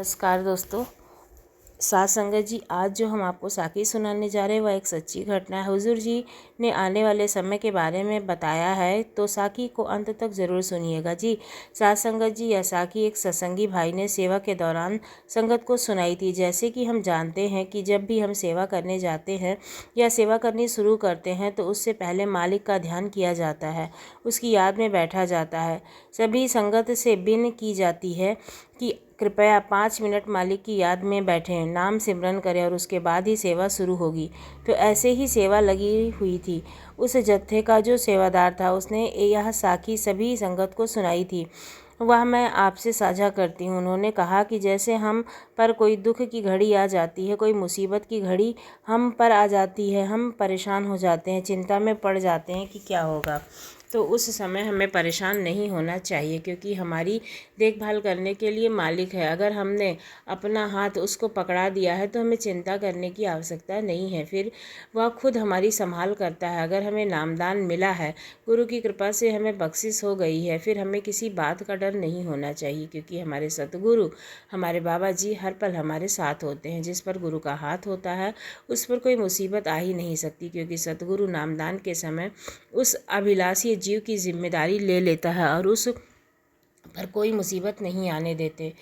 नमस्कार दोस्तों। साथ संगत जी, आज जो हम आपको साखी सुनाने जा रहे हैं वह एक सच्ची घटना है। हुजूर जी ने आने वाले समय के बारे में बताया है, तो साखी को अंत तक ज़रूर सुनिएगा जी। साथ संगत जी, यह साखी एक सत्संगी भाई ने सेवा के दौरान संगत को सुनाई थी। जैसे कि हम जानते हैं कि जब भी हम सेवा करने जाते हैं या सेवा करनी शुरू करते हैं तो उससे पहले मालिक का ध्यान किया जाता है, उसकी याद में बैठा जाता है। सभी संगत से विनती की जाती है कि कृपया 5 मिनट मालिक की याद में बैठें, नाम सिमरन करें और उसके बाद ही सेवा शुरू होगी। तो ऐसे ही सेवा लगी हुई थी। उस जत्थे का जो सेवादार था उसने यह साखी सभी संगत को सुनाई थी। वह मैं आपसे साझा करती हूँ। उन्होंने कहा कि जैसे हम पर कोई दुख की घड़ी आ जाती है, कोई मुसीबत की घड़ी हम पर आ जाती है, हम परेशान हो जाते हैं, चिंता में पड़ जाते हैं कि क्या होगा। तो उस समय हमें परेशान नहीं होना चाहिए, क्योंकि हमारी देखभाल करने के लिए मालिक है। अगर हमने अपना हाथ उसको पकड़ा दिया है तो हमें चिंता करने की आवश्यकता नहीं है, फिर वह खुद हमारी संभाल करता है। अगर हमें नामदान मिला है, गुरु की कृपा से हमें बख्शिश हो गई है, फिर हमें किसी बात का डर नहीं होना चाहिए, क्योंकि हमारे सतगुरु, हमारे बाबा जी हर पल हमारे साथ होते हैं। जिस पर गुरु का हाथ होता है उस पर कोई मुसीबत आ ही नहीं सकती, क्योंकि सतगुरु नामदान के समय उस अभिलाषी जीव की जिम्मेदारी ले लेता है और उस पर कोई मुसीबत नहीं आने देते,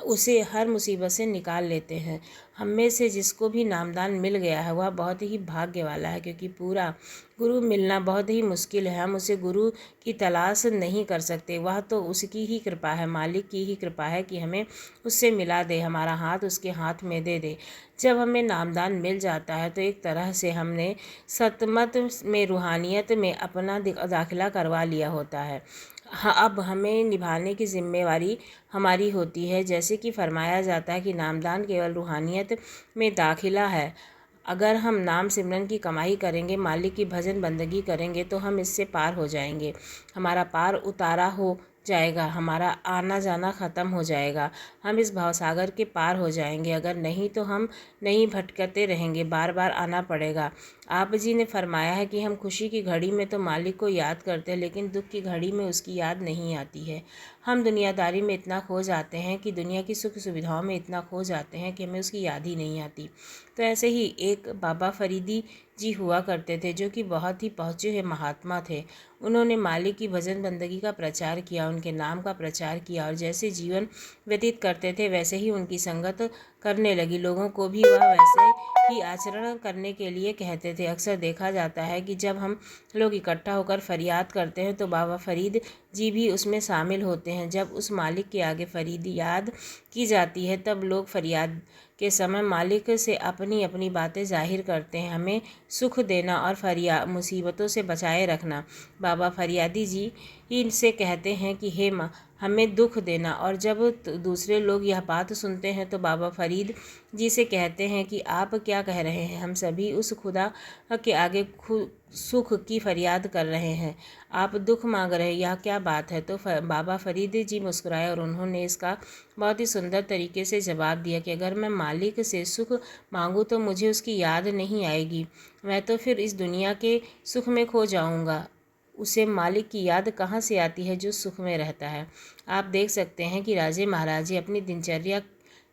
उसे हर मुसीबत से निकाल लेते हैं। हम में से जिसको भी नामदान मिल गया है वह बहुत ही भाग्य वाला है, क्योंकि पूरा गुरु मिलना बहुत ही मुश्किल है। हम उसे गुरु की तलाश नहीं कर सकते, वह तो उसकी ही कृपा है, मालिक की ही कृपा है कि हमें उससे मिला दे, हमारा हाथ उसके हाथ में दे दे। जब हमें नामदान मिल जाता है तो एक तरह से हमने सतमत में, रूहानियत में अपना दाखिला करवा लिया होता है। हाँ, अब हमें निभाने की जिम्मेवारी हमारी होती है। जैसे कि फरमाया जाता है कि नामदान केवल रूहानियत में दाखिला है। अगर हम नाम सिमरन की कमाई करेंगे, मालिक की भजन बंदगी करेंगे तो हम इससे पार हो जाएंगे, हमारा पार उतारा हो जाएगा, हमारा आना जाना ख़त्म हो जाएगा, हम इस भवसागर के पार हो जाएंगे। अगर नहीं तो हम नहीं भटकते रहेंगे, बार बार आना पड़ेगा। आप जी ने फरमाया है कि हम खुशी की घड़ी में तो मालिक को याद करते हैं, लेकिन दुख की घड़ी में उसकी याद नहीं आती है। हम दुनियादारी में इतना खो जाते हैं कि दुनिया की सुख सुविधाओं में इतना खो जाते हैं कि हमें उसकी याद ही नहीं आती। तो ऐसे ही एक बाबा फरीदी जी हुआ करते थे, जो कि बहुत ही पहुँचे हुए महात्मा थे। उन्होंने मालिक की भजन बंदगी का प्रचार किया, उनके नाम का प्रचार किया, और जैसे जीवन व्यतीत करते थे वैसे ही उनकी संगत करने लगी। लोगों को भी वह वैसे ही आचरण करने के लिए कहते थे। अक्सर देखा जाता है कि जब हम लोग इकट्ठा होकर फरियाद करते हैं तो बाबा फरीद जी भी उसमें शामिल होते हैं। जब उस मालिक के आगे फरीदी याद की जाती है तब लोग फरियाद के समय मालिक से अपनी अपनी बातें जाहिर करते हैं, हमें सुख देना और मुसीबतों से बचाए रखना। बाबा फरियादी जी इनसे कहते हैं कि हे माँ, हमें दुख देना। और जब दूसरे लोग यह बात सुनते हैं तो बाबा फरीद जी से कहते हैं कि आप क्या कह रहे हैं, हम सभी उस खुदा के आगे सुख की फरियाद कर रहे हैं, आप दुख मांग रहे हैं, यह क्या बात है। तो बाबा फरीद जी मुस्कुराए और उन्होंने इसका बहुत ही सुंदर तरीके से जवाब दिया कि अगर मैं मालिक से सुख मांगूँ तो मुझे उसकी याद नहीं आएगी, मैं तो फिर इस दुनिया के सुख में खो जाऊंगा। उसे मालिक की याद कहाँ से आती है जो सुख में रहता है। आप देख सकते हैं कि राजे महाराजे अपनी दिनचर्या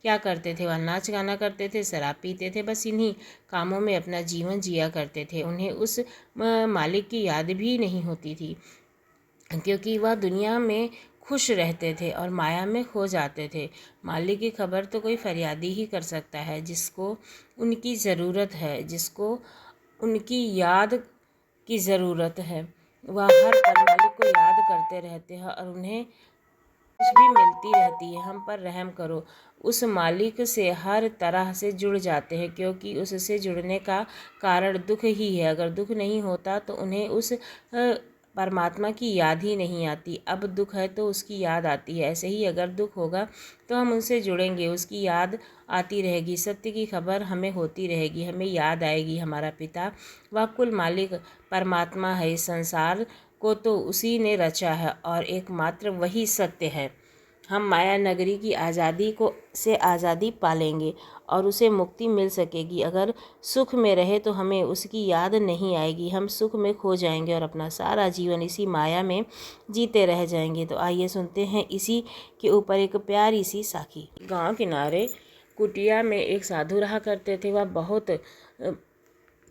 क्या करते थे, वह नाच गाना करते थे, शराब पीते थे, बस इन्हीं कामों में अपना जीवन जिया करते थे। उन्हें उस मालिक की याद भी नहीं होती थी, क्योंकि वह दुनिया में खुश रहते थे और माया में खो जाते थे। मालिक की खबर तो कोई फरियादी ही कर सकता है, जिसको उनकी ज़रूरत है, जिसको उनकी याद की ज़रूरत है। वह हर पल मालिक को याद करते रहते हैं और उन्हें कुछ भी मिलती रहती है। हम पर रहम करो। उस मालिक से हर तरह से जुड़ जाते हैं, क्योंकि उससे जुड़ने का कारण दुख ही है। अगर दुख नहीं होता तो उन्हें उस परमात्मा की याद ही नहीं आती। अब दुख है तो उसकी याद आती है, ऐसे ही अगर दुख होगा तो हम उनसे जुड़ेंगे, उसकी याद आती रहेगी, सत्य की खबर हमें होती रहेगी, हमें याद आएगी हमारा पिता व कुल मालिक परमात्मा है। इस संसार को तो उसी ने रचा है और एकमात्र वही सत्य है। हम माया नगरी की आज़ादी को से आज़ादी पालेंगे और उसे मुक्ति मिल सकेगी। अगर सुख में रहे तो हमें उसकी याद नहीं आएगी, हम सुख में खो जाएंगे और अपना सारा जीवन इसी माया में जीते रह जाएंगे। तो आइए सुनते हैं इसी के ऊपर एक प्यारी सी साखी। गांव किनारे कुटिया में एक साधु रहा करते थे। वह बहुत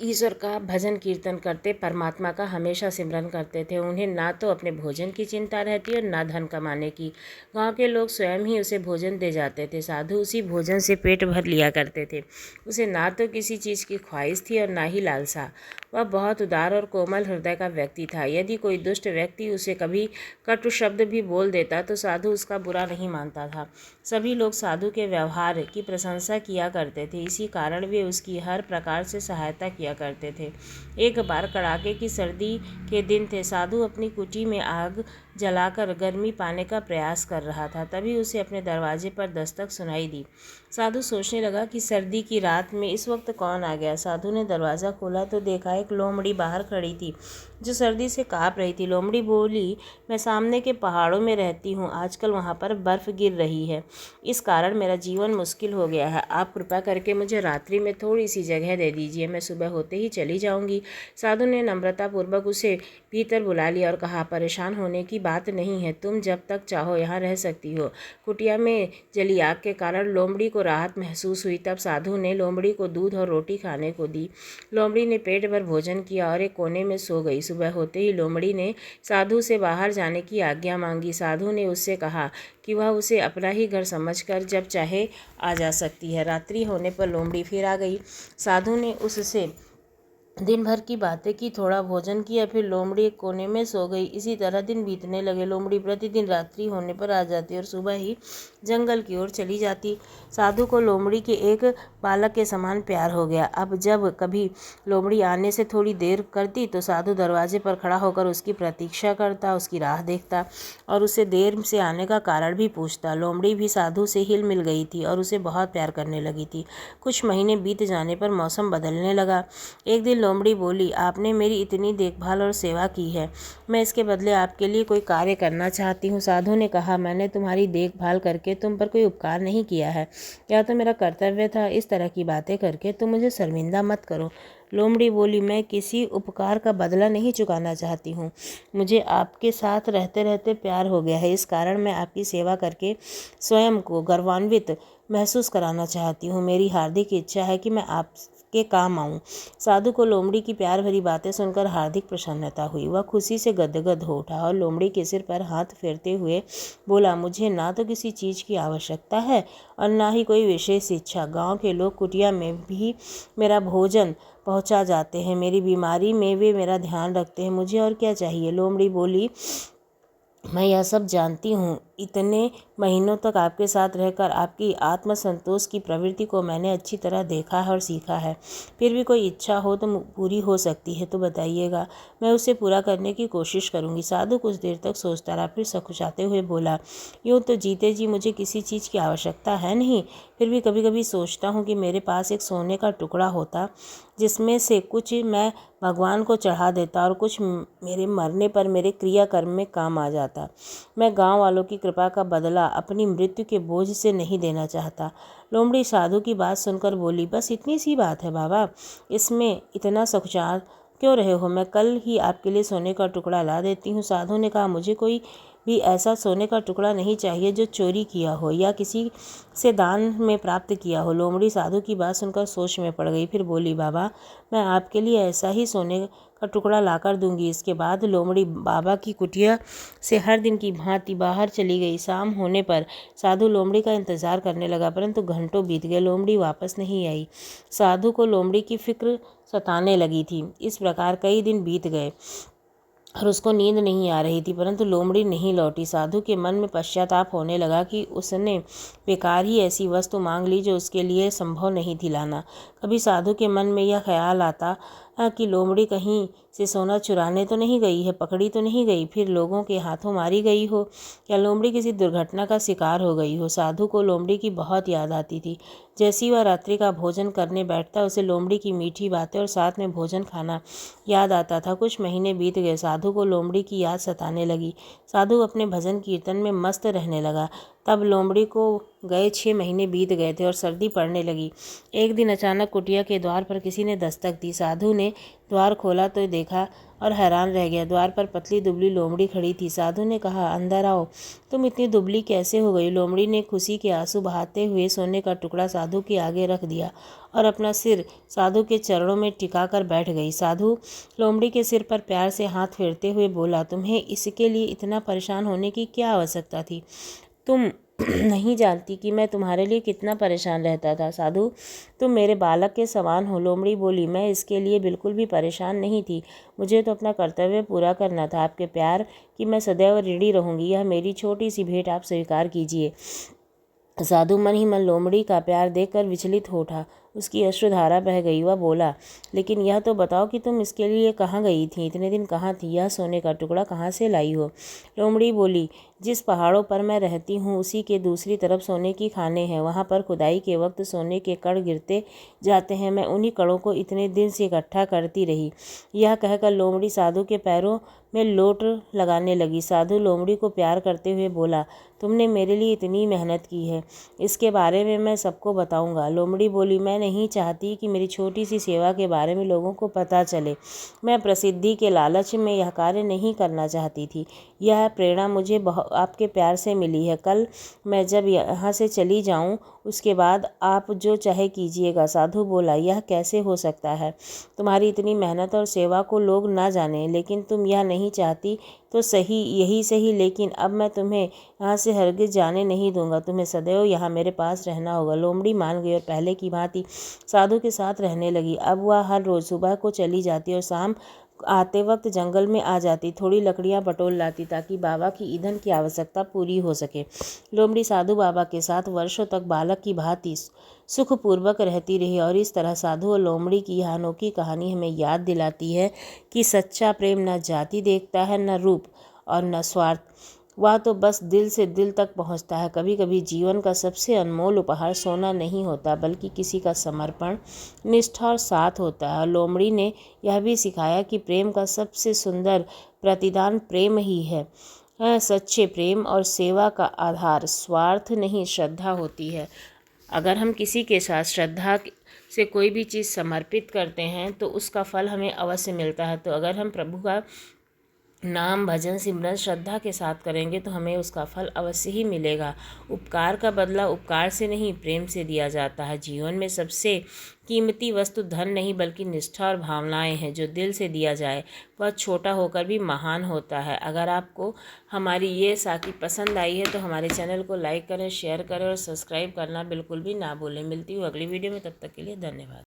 ईश्वर का भजन कीर्तन करते, परमात्मा का हमेशा सिमरन करते थे। उन्हें ना तो अपने भोजन की चिंता रहती और ना धन कमाने की। गांव के लोग स्वयं ही उसे भोजन दे जाते थे। साधु उसी भोजन से पेट भर लिया करते थे। उसे ना तो किसी चीज़ की ख्वाहिश थी और ना ही लालसा। वह बहुत उदार और कोमल हृदय का व्यक्ति था। यदि कोई दुष्ट व्यक्ति उसे कभी कटु शब्द भी बोल देता तो साधु उसका बुरा नहीं मानता था। सभी लोग साधु के व्यवहार की प्रशंसा किया करते थे, इसी कारण वे उसकी हर प्रकार से सहायता किया करते थे। एक बार कड़ाके की सर्दी के दिन थे। साधु अपनी कुटी में आग जलाकर गर्मी पाने का प्रयास कर रहा था। तभी उसे अपने दरवाजे पर दस्तक सुनाई दी। साधु सोचने लगा कि सर्दी की रात में इस वक्त कौन आ गया। साधु ने दरवाज़ा खोला तो देखा एक लोमड़ी बाहर खड़ी थी जो सर्दी से काँप रही थी। लोमड़ी बोली, मैं सामने के पहाड़ों में रहती हूँ, आजकल वहाँ पर बर्फ़ गिर रही है, इस कारण मेरा जीवन मुश्किल हो गया है। आप कृपा करके मुझे रात्रि में थोड़ी सी जगह दे दीजिए, मैं सुबह होते ही चली जाऊँगी। साधु ने नम्रतापूर्वक उसे भीतर बुला लिया और कहा, परेशान होने की बात नहीं है, तुम जब तक चाहो यहाँ रह सकती हो। कुटिया में जली आग के कारण लोमड़ी को राहत महसूस हुई। तब साधु ने लोमड़ी को दूध और रोटी खाने को दी। लोमड़ी ने पेट भर भोजन किया और एक कोने में सो गई। सुबह होते ही लोमड़ी ने साधु से बाहर जाने की आज्ञा मांगी। साधु ने उससे कहा कि वह उसे अपना ही घर समझकर जब चाहे आ जा सकती है। रात्रि होने पर लोमड़ी फिर आ गई। साधु ने उससे दिन भर की बातें की, थोड़ा भोजन किया, फिर लोमड़ी एक कोने में सो गई। इसी तरह दिन बीतने लगे। लोमड़ी प्रतिदिन रात्रि होने पर आ जाती और सुबह ही जंगल की ओर चली जाती। साधु को लोमड़ी के एक बालक के समान प्यार हो गया। अब जब कभी लोमड़ी आने से थोड़ी देर करती तो साधु दरवाजे पर खड़ा होकर उसकी प्रतीक्षा करता, उसकी राह देखता और उससे देर से आने का कारण भी पूछता। लोमड़ी भी साधु से हिल मिल गई थी और उसे बहुत प्यार करने लगी थी। कुछ महीने बीत जाने पर मौसम बदलने लगा। एक दिन लोमड़ी बोली, आपने मेरी इतनी देखभाल और सेवा की है, मैं इसके बदले आपके लिए कोई कार्य करना चाहती हूँ। साधु ने कहा, मैंने तुम्हारी देखभाल करके तुम पर कोई उपकार नहीं किया है, यह तो मेरा कर्तव्य था। इस तरह की बातें करके तुम मुझे शर्मिंदा मत करो। लोमड़ी बोली, मैं किसी उपकार का बदला नहीं चुकाना चाहती हूँ, मुझे आपके साथ रहते रहते प्यार हो गया है, इस कारण मैं आपकी सेवा करके स्वयं को गर्वान्वित महसूस कराना चाहती हूँ। मेरी हार्दिक इच्छा है कि मैं आपके काम आऊँ। साधु को लोमड़ी की प्यार भरी बातें सुनकर हार्दिक प्रसन्नता हुई। वह खुशी से गदगद हो उठा और लोमड़ी के सिर पर हाथ फेरते हुए बोला, मुझे ना तो किसी चीज़ की आवश्यकता है और ना ही कोई विशेष इच्छा। गांव के लोग कुटिया में भी मेरा भोजन पहुंचा जाते हैं, मेरी बीमारी में वे मेरा ध्यान रखते हैं, मुझे और क्या चाहिए। लोमड़ी बोली, मैं यह सब जानती हूँ, इतने महीनों तक आपके साथ रहकर आपकी आत्मसंतोष की प्रवृत्ति को मैंने अच्छी तरह देखा है और सीखा है। फिर भी कोई इच्छा हो तो पूरी हो सकती है तो बताइएगा, मैं उसे पूरा करने की कोशिश करूँगी। साधु कुछ देर तक सोचता रहा, फिर सकुचाते हुए बोला, यूँ तो जीते जी मुझे किसी चीज़ की आवश्यकता है नहीं, फिर भी कभी कभी सोचता हूँ कि मेरे पास एक सोने का टुकड़ा होता जिसमें से कुछ मैं भगवान को चढ़ा देता और कुछ मेरे मरने पर मेरे क्रियाकर्म में काम आ जाता। मैं गांव वालों की कृपा का बदला अपनी मृत्यु के बोझ से नहीं देना चाहता। लोमड़ी साधु की बात सुनकर बोली, बस इतनी सी बात है बाबा, इसमें इतना सकुचा क्यों रहे हो, मैं कल ही आपके लिए सोने का टुकड़ा ला देती हूँ। साधु ने कहा, मुझे कोई भी ऐसा सोने का टुकड़ा नहीं चाहिए जो चोरी किया हो या किसी से दान में प्राप्त किया हो। लोमड़ी साधु की बात सुनकर सोच में पड़ गई, फिर बोली, बाबा मैं आपके लिए ऐसा ही सोने का टुकड़ा लाकर दूंगी। इसके बाद लोमड़ी बाबा की कुटिया से हर दिन की भांति बाहर चली गई। शाम होने पर साधु लोमड़ी का इंतजार करने लगा, परंतु घंटों बीत गए, लोमड़ी वापस नहीं आई। साधु को लोमड़ी की फिक्र सताने लगी थी। इस प्रकार कई दिन बीत गए और उसको नींद नहीं आ रही थी, परंतु लोमड़ी नहीं लौटी। साधु के मन में पश्चाताप होने लगा कि उसने बेकार ही ऐसी वस्तु मांग ली जो उसके लिए संभव नहीं थी लाना। कभी साधु के मन में यह ख्याल आता कि लोमड़ी कहीं से सोना चुराने तो नहीं गई है, पकड़ी तो नहीं गई, फिर लोगों के हाथों मारी गई हो, या लोमड़ी किसी दुर्घटना का शिकार हो गई हो। साधु को लोमड़ी की बहुत याद आती थी। जैसी वह रात्रि का भोजन करने बैठता, उसे लोमड़ी की मीठी बातें और साथ में भोजन खाना याद आता था। कुछ महीने बीत गए, साधु को लोमड़ी की याद सताने लगी। साधु अपने भजन कीर्तन में मस्त रहने लगा। तब लोमड़ी को गए 6 महीने बीत गए थे और सर्दी पड़ने लगी। एक दिन अचानक कुटिया के द्वार पर किसी ने दस्तक दी। साधु ने द्वार खोला तो देखा और हैरान रह गया। द्वार पर पतली दुबली लोमड़ी खड़ी थी। साधु ने कहा, अंदर आओ। तुम इतनी दुबली कैसे हो गई? लोमड़ी ने खुशी के आंसू बहाते हुए सोने का टुकड़ा साधु के आगे रख दिया और अपना सिर साधु के चरणों में टिका कर बैठ गई। साधु लोमड़ी के सिर पर प्यार से हाथ फेरते हुए बोला, तुम्हें इसके लिए इतना परेशान होने की क्या आवश्यकता थी? तुम नहीं जानती कि मैं तुम्हारे लिए कितना परेशान रहता था। साधु, तुम मेरे बालक के समान हो। लोमड़ी बोली, मैं इसके लिए बिल्कुल भी परेशान नहीं थी। मुझे तो अपना कर्तव्य पूरा करना था। आपके प्यार की मैं सदैव ऋणी रहूंगी। यह मेरी छोटी सी भेंट आप स्वीकार कीजिए। साधु मन ही मन लोमड़ी का प्यार देखकर विचलित हो उठा। उसकी अश्रुधारा बह गई। वह बोला, लेकिन यह तो बताओ कि तुम इसके लिए कहाँ गई थी? इतने दिन कहाँ थी? यह सोने का टुकड़ा कहाँ से लाई हो? लोमड़ी बोली, जिस पहाड़ों पर मैं रहती हूँ उसी के दूसरी तरफ सोने की खानें हैं। वहाँ पर खुदाई के वक्त सोने के कण गिरते जाते हैं। मैं उन्हीं कणों को इतने दिन से इकट्ठा करती रही। यह कहकर लोमड़ी साधु के पैरों में लोट लगाने लगी। साधु लोमड़ी को प्यार करते हुए बोला, तुमने मेरे लिए इतनी मेहनत की है, इसके बारे में मैं सबको बताऊंगा। लोमड़ी बोली, मैं नहीं चाहती कि मेरी छोटी सी सेवा के बारे में लोगों को पता चले। मैं प्रसिद्धि के लालच में यह कार्य नहीं करना चाहती थी। यह प्रेरणा मुझे आपके प्यार से मिली है। कल मैं जब यहाँ से चली जाऊँ उसके बाद आप जो चाहे कीजिएगा। साधु बोला, यह कैसे हो सकता है? तुम्हारी इतनी मेहनत और सेवा को लोग ना जाने, लेकिन तुम यह नहीं चाहती तो सही, यही सही, लेकिन अब मैं तुम्हें यहाँ से हरगिज जाने नहीं दूंगा। तुम्हें सदैव यहाँ मेरे पास रहना होगा। लोमड़ी मान गई और पहले की भांति साधु के साथ रहने लगी। अब वह हर रोज़ सुबह को चली जाती और शाम आते वक्त जंगल में आ जाती। थोड़ी लकड़ियाँ बटोर लाती ताकि बाबा की ईंधन की आवश्यकता पूरी हो सके। लोमड़ी साधु बाबा के साथ वर्षों तक बालक की भांति सुखपूर्वक रहती रही और इस तरह साधु और लोमड़ी की यह अनोखी कहानी हमें याद दिलाती है कि सच्चा प्रेम न जाति देखता है, न रूप और न स्वार्थ। वह तो बस दिल से दिल तक पहुंचता है। कभी कभी जीवन का सबसे अनमोल उपहार सोना नहीं होता, बल्कि किसी का समर्पण, निष्ठा और साथ होता है। लोमड़ी ने यह भी सिखाया कि प्रेम का सबसे सुंदर प्रतिदान प्रेम ही है। सच्चे प्रेम और सेवा का आधार स्वार्थ नहीं, श्रद्धा होती है। अगर हम किसी के साथ श्रद्धा से कोई भी चीज़ समर्पित करते हैं तो उसका फल हमें अवश्य मिलता है। तो अगर हम प्रभु का नाम, भजन, सिमरन श्रद्धा के साथ करेंगे तो हमें उसका फल अवश्य ही मिलेगा। उपकार का बदला उपकार से नहीं, प्रेम से दिया जाता है। जीवन में सबसे कीमती वस्तु धन नहीं, बल्कि निष्ठा और भावनाएं हैं। जो दिल से दिया जाए वह छोटा होकर भी महान होता है। अगर आपको हमारी ये साखी पसंद आई है तो हमारे चैनल को लाइक करें, शेयर करें और सब्सक्राइब करना बिल्कुल भी ना भूलें। मिलती हूँ अगली वीडियो में, तब तक के लिए धन्यवाद।